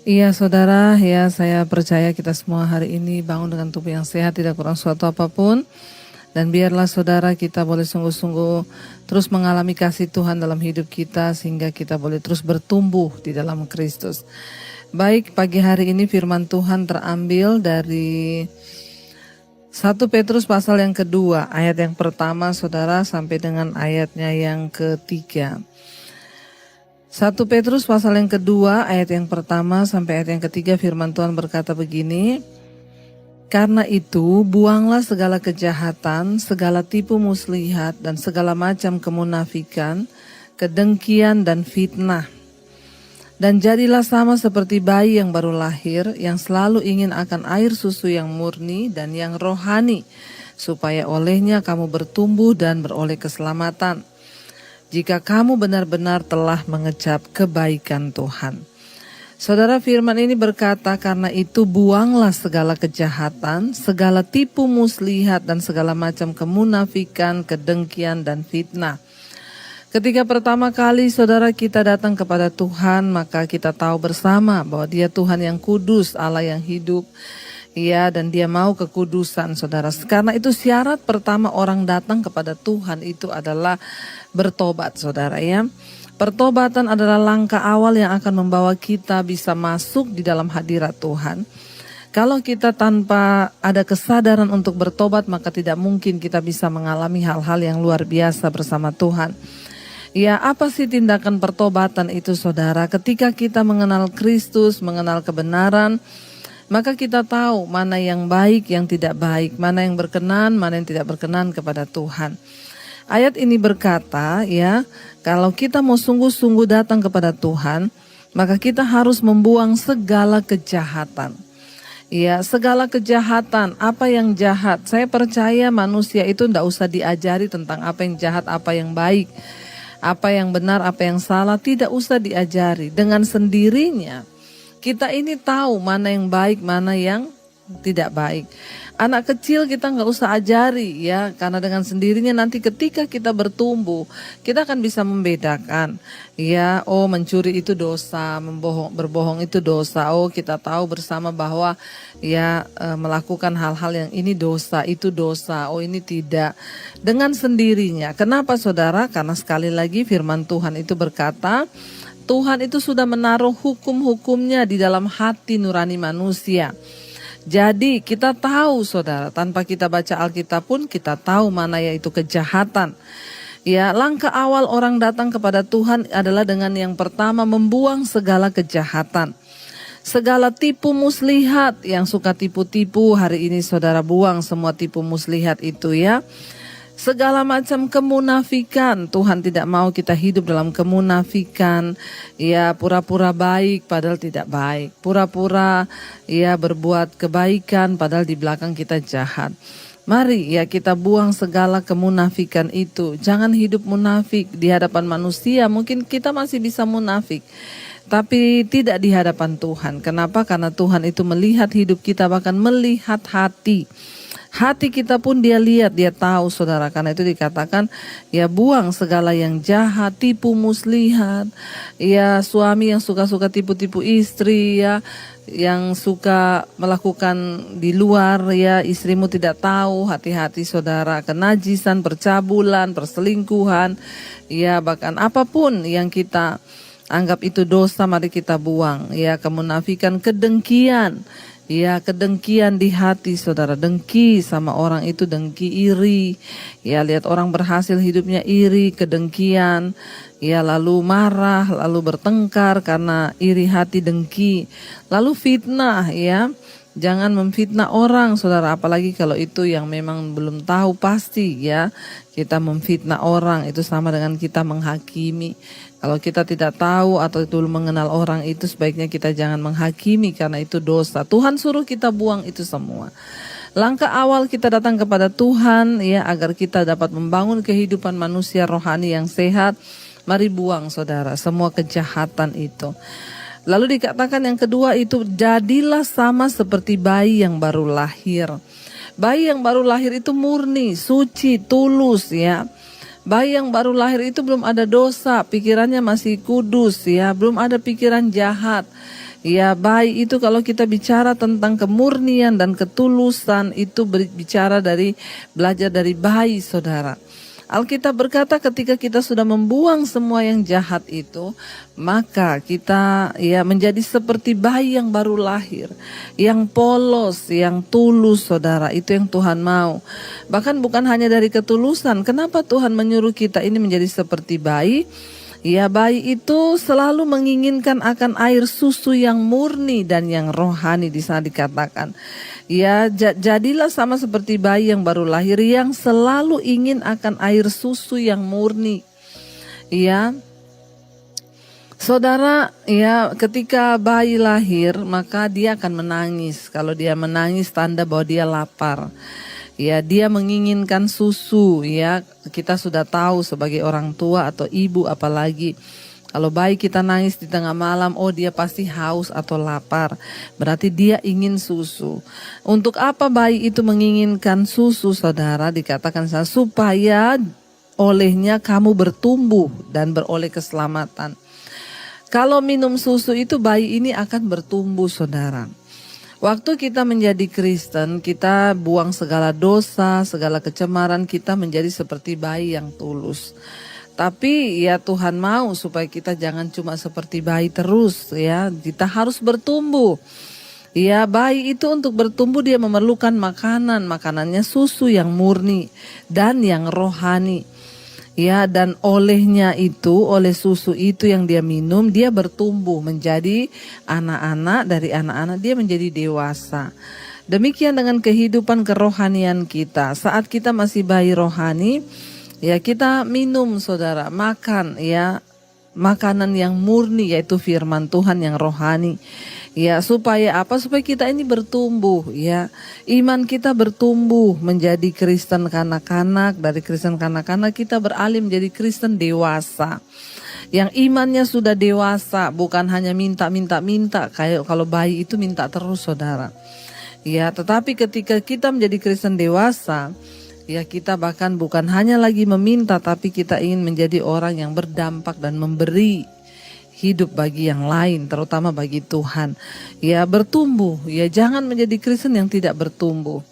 Iya saudara, ya saya percaya kita semua hari ini bangun dengan tubuh yang sehat, tidak kurang suatu apapun. Dan biarlah saudara kita boleh sungguh-sungguh terus mengalami kasih Tuhan dalam hidup kita sehingga kita boleh terus bertumbuh di dalam Kristus. Baik, pagi hari ini firman Tuhan terambil dari 1 Petrus pasal yang kedua, ayat yang pertama saudara sampai dengan ayatnya yang ketiga. 1 Petrus pasal yang kedua ayat yang pertama sampai ayat yang ketiga firman Tuhan berkata begini. Karena itu buanglah segala kejahatan, segala tipu muslihat dan segala macam kemunafikan, kedengkian dan fitnah. Dan jadilah sama seperti bayi yang baru lahir yang selalu ingin akan air susu yang murni dan yang rohani supaya olehnya kamu bertumbuh dan beroleh keselamatan. Jika kamu benar-benar telah mengecap kebaikan Tuhan. Saudara, firman ini berkata, karena itu buanglah segala kejahatan, segala tipu muslihat dan segala macam kemunafikan, kedengkian dan fitnah. Ketika pertama kali saudara kita datang kepada Tuhan, maka kita tahu bersama bahwa Dia Tuhan yang kudus, Allah yang hidup. Ya, dan Dia mau kekudusan saudara. Karena itu syarat pertama orang datang kepada Tuhan itu adalah bertobat saudara ya. Pertobatan adalah langkah awal yang akan membawa kita bisa masuk di dalam hadirat Tuhan. Kalau kita tanpa ada kesadaran untuk bertobat, maka tidak mungkin kita bisa mengalami hal-hal yang luar biasa bersama Tuhan. Ya, apa sih tindakan pertobatan itu saudara? Ketika kita mengenal Kristus, mengenal kebenaran, maka kita tahu mana yang baik, yang tidak baik, mana yang berkenan, mana yang tidak berkenan kepada Tuhan. Ayat ini berkata ya, kalau kita mau sungguh-sungguh datang kepada Tuhan, maka kita harus membuang segala kejahatan. Ya, segala kejahatan, apa yang jahat. Saya percaya manusia itu tidak usah diajari tentang apa yang jahat, apa yang baik. Apa yang benar, apa yang salah, tidak usah diajari. Dengan sendirinya, kita ini tahu mana yang baik, mana yang tidak baik. Anak kecil kita nggak usah ajari ya, karena dengan sendirinya nanti ketika kita bertumbuh, kita akan bisa membedakan. Ya, oh mencuri itu dosa, berbohong itu dosa. Oh kita tahu bersama bahwa ya melakukan hal-hal yang ini dosa, itu dosa. Oh ini tidak. Dengan sendirinya. Kenapa saudara? Karena sekali lagi firman Tuhan itu berkata, Tuhan itu sudah menaruh hukum-hukumnya di dalam hati nurani manusia. Jadi kita tahu saudara, tanpa kita baca Alkitab pun kita tahu mana yaitu kejahatan. Ya, langkah awal orang datang kepada Tuhan adalah dengan yang pertama membuang segala kejahatan. Segala tipu muslihat, yang suka tipu-tipu hari ini saudara buang semua tipu muslihat itu ya. Segala macam kemunafikan, Tuhan tidak mau kita hidup dalam kemunafikan, ya pura-pura baik padahal tidak baik, pura-pura ya berbuat kebaikan padahal di belakang kita jahat. Mari ya kita buang segala kemunafikan itu, jangan hidup munafik di hadapan manusia, mungkin kita masih bisa munafik. Tapi tidak di hadapan Tuhan. Kenapa? Karena Tuhan itu melihat hidup kita, bahkan melihat hati. Hati kita pun Dia lihat, Dia tahu saudara. Karena itu dikatakan ya buang segala yang jahat, tipu muslihat. Ya suami yang suka-suka tipu-tipu istri ya, yang suka melakukan di luar ya, istrimu tidak tahu, hati-hati saudara. Kenajisan, percabulan, perselingkuhan, ya bahkan apapun yang kita anggap itu dosa, mari kita buang. Ya kemunafikan, kedengkian. Ya kedengkian di hati saudara, dengki sama orang itu, dengki iri. Ya lihat orang berhasil hidupnya iri, kedengkian. Ya lalu marah, lalu bertengkar karena iri hati, dengki. Lalu fitnah ya. Jangan memfitnah orang saudara, apalagi kalau itu yang memang belum tahu pasti ya. Kita memfitnah orang itu sama dengan kita menghakimi. Kalau kita tidak tahu atau itu mengenal orang itu, sebaiknya kita jangan menghakimi karena itu dosa. Tuhan suruh kita buang itu semua. Langkah awal kita datang kepada Tuhan ya, agar kita dapat membangun kehidupan manusia rohani yang sehat. Mari buang saudara semua kejahatan itu. Lalu dikatakan yang kedua itu, jadilah sama seperti bayi yang baru lahir. Bayi yang baru lahir itu murni, suci, tulus ya. Bayi yang baru lahir itu belum ada dosa, pikirannya masih kudus ya, belum ada pikiran jahat. Ya, bayi itu kalau kita bicara tentang kemurnian dan ketulusan itu bicara belajar dari bayi, saudara. Alkitab berkata ketika kita sudah membuang semua yang jahat itu, maka kita ya menjadi seperti bayi yang baru lahir, yang polos, yang tulus, saudara. Itu yang Tuhan mau. Bahkan bukan hanya dari ketulusan. Kenapa Tuhan menyuruh kita ini menjadi seperti bayi? Ya, bayi itu selalu menginginkan akan air susu yang murni dan yang rohani. Di sana dikatakan, ya jadilah sama seperti bayi yang baru lahir yang selalu ingin akan air susu yang murni. Ya, saudara, ya ketika bayi lahir maka dia akan menangis. Kalau dia menangis tanda bahwa dia lapar. Ya, dia menginginkan susu, ya. Kita sudah tahu sebagai orang tua atau ibu apalagi. Kalau bayi kita nangis di tengah malam, oh dia pasti haus atau lapar. Berarti dia ingin susu. Untuk apa bayi itu menginginkan susu, saudara? Dikatakan supaya olehnya kamu bertumbuh dan beroleh keselamatan. Kalau minum susu itu bayi ini akan bertumbuh, saudara. Waktu kita menjadi Kristen, kita buang segala dosa, segala kecemaran, kita menjadi seperti bayi yang tulus. Tapi ya Tuhan mau supaya kita jangan cuma seperti bayi terus, ya. Kita harus bertumbuh. Ya, bayi itu untuk bertumbuh dia memerlukan makanan, makanannya susu yang murni dan yang rohani. Ya, dan oleh susu itu yang dia minum, dia bertumbuh menjadi anak-anak, dari anak-anak dia menjadi dewasa. Demikian dengan kehidupan kerohanian kita. Saat kita masih bayi rohani, ya kita minum, saudara, makan, ya, makanan yang murni yaitu firman Tuhan yang rohani. Ya, supaya apa? Supaya kita ini bertumbuh, ya. Iman kita bertumbuh menjadi Kristen kanak-kanak, dari Kristen kanak-kanak kita beralih menjadi Kristen dewasa. Yang imannya sudah dewasa, bukan hanya minta kayak kalau bayi itu minta terus, saudara. Ya, tetapi ketika kita menjadi Kristen dewasa, ya kita bahkan bukan hanya lagi meminta, tapi kita ingin menjadi orang yang berdampak dan memberi hidup bagi yang lain, terutama bagi Tuhan. Ya, bertumbuh, ya jangan menjadi Kristen yang tidak bertumbuh.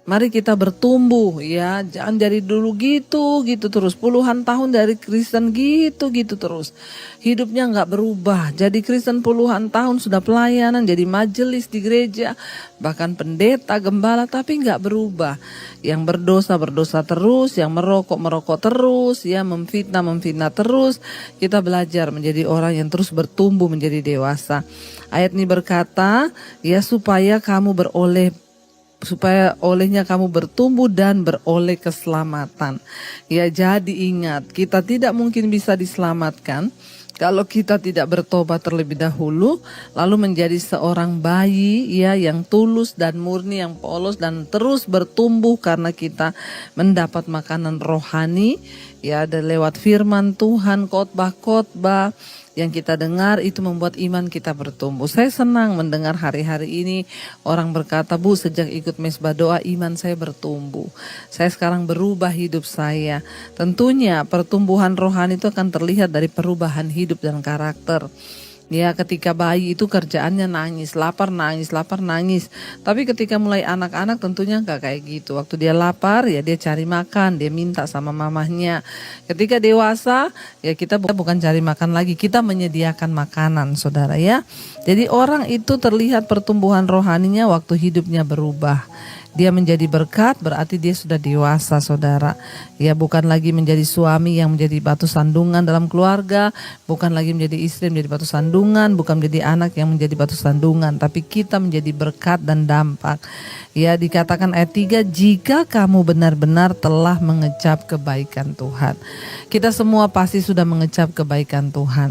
Mari kita bertumbuh, ya jangan dari dulu gitu terus. Puluhan tahun dari Kristen gitu terus. Hidupnya gak berubah. Jadi Kristen puluhan tahun sudah pelayanan, jadi majelis di gereja, bahkan pendeta, gembala, tapi gak berubah. Yang berdosa terus, yang merokok terus, ya memfitnah terus. Kita belajar menjadi orang yang terus bertumbuh menjadi dewasa. Ayat ini berkata, ya supaya olehnya kamu bertumbuh dan beroleh keselamatan. Ya, jadi ingat, kita tidak mungkin bisa diselamatkan kalau kita tidak bertobat terlebih dahulu, lalu menjadi seorang bayi, ya, yang tulus dan murni, yang polos dan terus bertumbuh karena kita mendapat makanan rohani, ya, dan lewat firman Tuhan, khotbah yang kita dengar itu membuat iman kita bertumbuh. Saya senang mendengar hari-hari ini orang berkata, Bu, sejak ikut mesbah doa iman saya bertumbuh. Saya sekarang berubah hidup saya. Tentunya pertumbuhan rohani itu akan terlihat dari perubahan hidup dan karakter. Ya, ketika bayi itu kerjaannya nangis, lapar nangis. Tapi ketika mulai anak-anak tentunya enggak kayak gitu. Waktu dia lapar, ya dia cari makan, dia minta sama mamahnya. Ketika dewasa, ya kita bukan cari makan lagi, kita menyediakan makanan, saudara, ya. Jadi orang itu terlihat pertumbuhan rohaninya waktu hidupnya berubah. Dia menjadi berkat, berarti dia sudah dewasa, saudara. Ya, bukan lagi menjadi suami yang menjadi batu sandungan dalam keluarga, bukan lagi menjadi istri yang menjadi batu sandungan, bukan menjadi anak yang menjadi batu sandungan, tapi kita menjadi berkat dan dampak. Ya, dikatakan ayat 3, jika kamu benar-benar telah mengecap kebaikan Tuhan. Kita semua pasti sudah mengecap kebaikan Tuhan.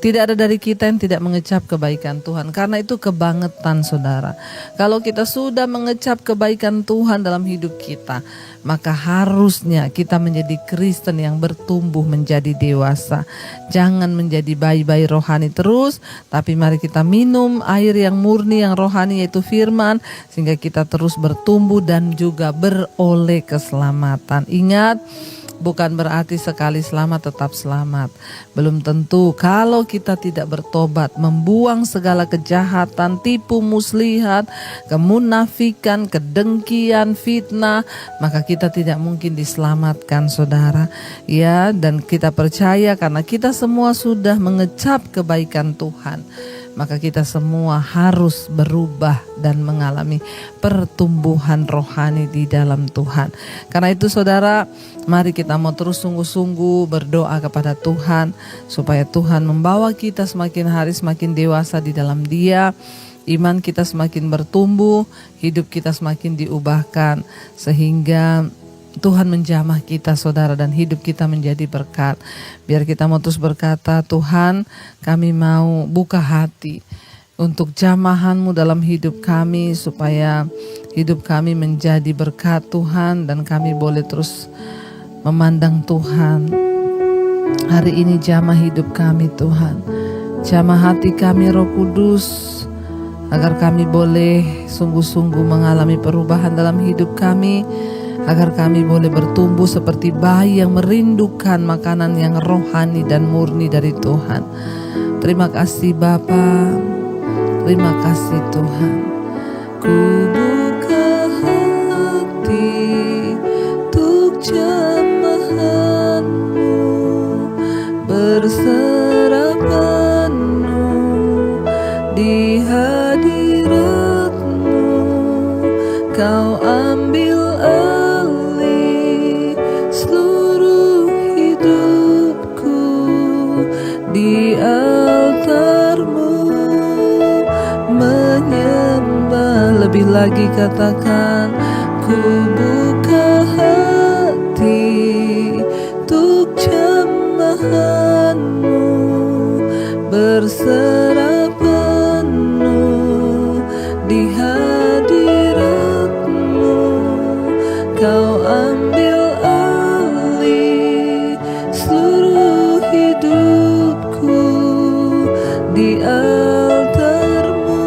Tidak ada dari kita yang tidak mengecap kebaikan Tuhan. Karena itu kebangetan, saudara. Kalau kita sudah mengecap kebaikan Tuhan dalam hidup kita, maka harusnya kita menjadi Kristen yang bertumbuh menjadi dewasa. Jangan menjadi bayi-bayi rohani terus, tapi mari kita minum air yang murni, yang rohani, yaitu firman, sehingga kita terus bertumbuh dan juga beroleh keselamatan. Ingat, bukan berarti sekali selamat tetap selamat. Belum tentu. Kalau kita tidak bertobat, membuang segala kejahatan, tipu muslihat, kemunafikan, kedengkian, fitnah, maka kita tidak mungkin diselamatkan, saudara. Ya, dan kita percaya karena kita semua sudah mengecap kebaikan Tuhan, maka kita semua harus berubah dan mengalami pertumbuhan rohani di dalam Tuhan. Karena itu saudara, mari kita mau terus sungguh-sungguh berdoa kepada Tuhan supaya Tuhan membawa kita semakin hari semakin dewasa di dalam Dia. Iman kita semakin bertumbuh, hidup kita semakin diubahkan, sehingga Tuhan menjamah kita, saudara, dan hidup kita menjadi berkat. Biar kita mau terus berkata, Tuhan, kami mau buka hati untuk jamahan-Mu dalam hidup kami, supaya hidup kami menjadi berkat Tuhan, dan kami boleh terus memandang Tuhan. Hari ini jamah hidup kami, Tuhan. Jamah hati kami, Roh Kudus, agar kami boleh sungguh-sungguh mengalami perubahan dalam hidup kami, agar kami boleh bertumbuh seperti bayi yang merindukan makanan yang rohani dan murni dari Tuhan. Terima kasih Bapa, terima kasih Tuhan. Ku buka hati untuk jamahan-Mu, berserah penuh di hadirat-Mu. Kau ambil di altar-Mu, menyembah. Lebih lagi katakan, ku buka hati untuk jamahan-Mu, berserah penuh di hadirat-Mu. Kau ambil alih seluruh hidupku di altar-Mu,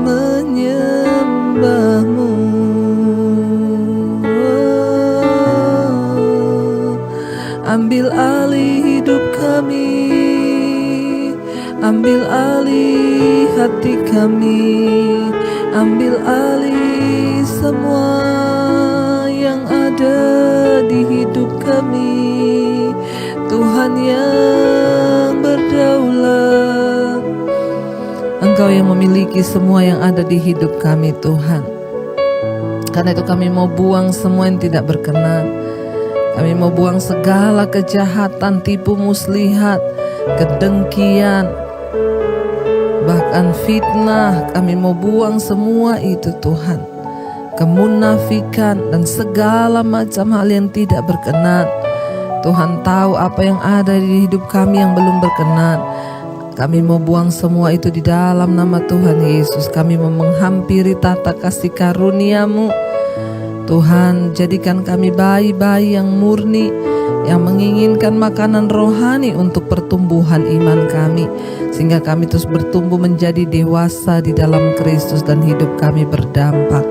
menyembah-Mu. Ambil alih hidup kami, ambil alih hati kami, ambil alih semua yang ada di hidup kami. Tuhan yang berdaulat, Engkau yang memiliki semua yang ada di hidup kami, Tuhan. Karena itu kami mau buang semua yang tidak berkenan. Kami mau buang segala kejahatan, tipu muslihat, kedengkian, bahkan fitnah. Kami mau buang semua itu, Tuhan. Kemunafikan dan segala macam hal yang tidak berkenan. Tuhan tahu apa yang ada di hidup kami yang belum berkenan. Kami mau buang semua itu di dalam nama Tuhan Yesus. Kami mau menghampiri tata kasih karunia-Mu. Tuhan, jadikan kami bayi-bayi yang murni, yang menginginkan makanan rohani untuk pertumbuhan iman kami, sehingga kami terus bertumbuh menjadi dewasa di dalam Kristus dan hidup kami berdampak.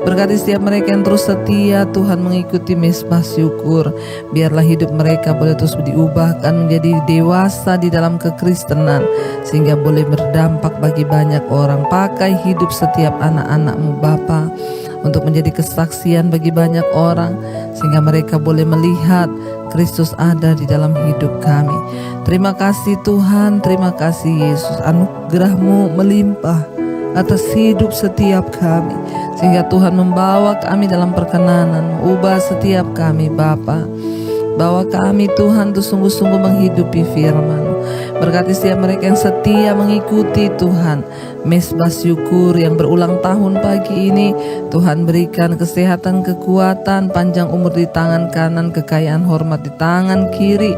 Berkati setiap mereka yang terus setia, Tuhan, mengikuti mesbah syukur. Biarlah hidup mereka boleh terus diubahkan menjadi dewasa di dalam kekristenan, sehingga boleh berdampak bagi banyak orang. Pakai hidup setiap anak-anak-Mu Bapa untuk menjadi kesaksian bagi banyak orang, sehingga mereka boleh melihat Kristus ada di dalam hidup kami. Terima kasih Tuhan, terima kasih Yesus. Anugerah-Mu melimpah atas hidup setiap kami, sehingga Tuhan membawa kami dalam perkenanan. Ubah setiap kami Bapa. Bawa kami Tuhan untuk sungguh-sungguh menghidupi firman-Mu. Berkati setiap mereka yang setia mengikuti Tuhan mesbah syukur yang berulang tahun pagi ini. Tuhan berikan kesehatan, kekuatan, panjang umur di tangan kanan, kekayaan hormat di tangan kiri.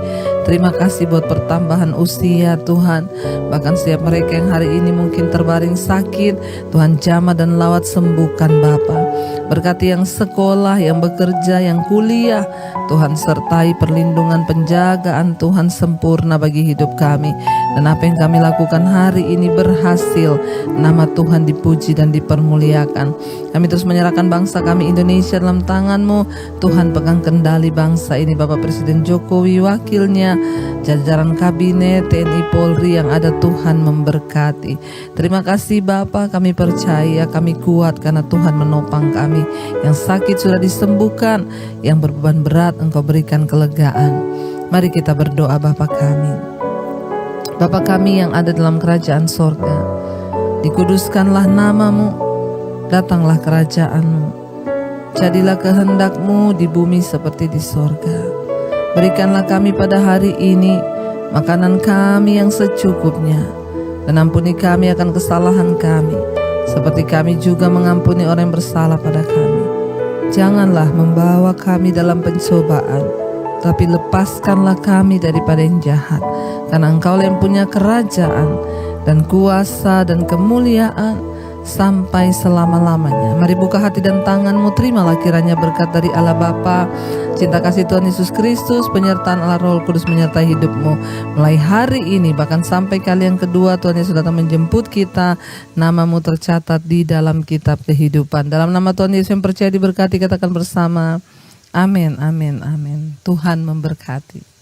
Terima kasih buat pertambahan usia Tuhan. Bahkan setiap mereka yang hari ini mungkin terbaring sakit, Tuhan jamah dan lawat sembuhkan Bapa. Berkati yang sekolah, yang bekerja, yang kuliah, Tuhan sertai perlindungan penjagaan Tuhan sempurna bagi hidup kami. Dan apa yang kami lakukan hari ini berhasil. Nama Tuhan dipuji dan dipermuliakan. Kami terus menyerahkan bangsa kami Indonesia dalam tangan-Mu. Tuhan pegang kendali bangsa ini, Bapak Presiden Jokowi, wakilnya, jajaran kabinet, TNI Polri yang ada, Tuhan memberkati. Terima kasih Bapak, kami percaya, kami kuat karena Tuhan menopang kami. Yang sakit sudah disembuhkan, yang berbeban berat Engkau berikan kelegaan. Mari kita berdoa. Bapa kami, Bapa kami yang ada dalam kerajaan sorga, dikuduskanlah nama-Mu, datanglah kerajaan-Mu, jadilah kehendak-Mu di bumi seperti di sorga. Berikanlah kami pada hari ini makanan kami yang secukupnya, dan ampuni kami akan kesalahan kami, seperti kami juga mengampuni orang yang bersalah pada kami. Janganlah membawa kami dalam pencobaan, tapi lepaskanlah kami daripada yang jahat. Karena Engkau yang punya kerajaan dan kuasa dan kemuliaan sampai selama-lamanya. Mari buka hati dan tangan-Mu, terimalah kiranya berkat dari Allah Bapa, cinta kasih Tuhan Yesus Kristus, penyertaan Allah Roh Kudus menyertai hidup-Mu mulai hari ini, bahkan sampai kali yang kedua Tuhan Yesus datang menjemput kita. Nama-Mu tercatat di dalam kitab kehidupan. Dalam nama Tuhan Yesus yang percaya diberkati, katakan bersama, amin, amin, amin. Tuhan memberkati.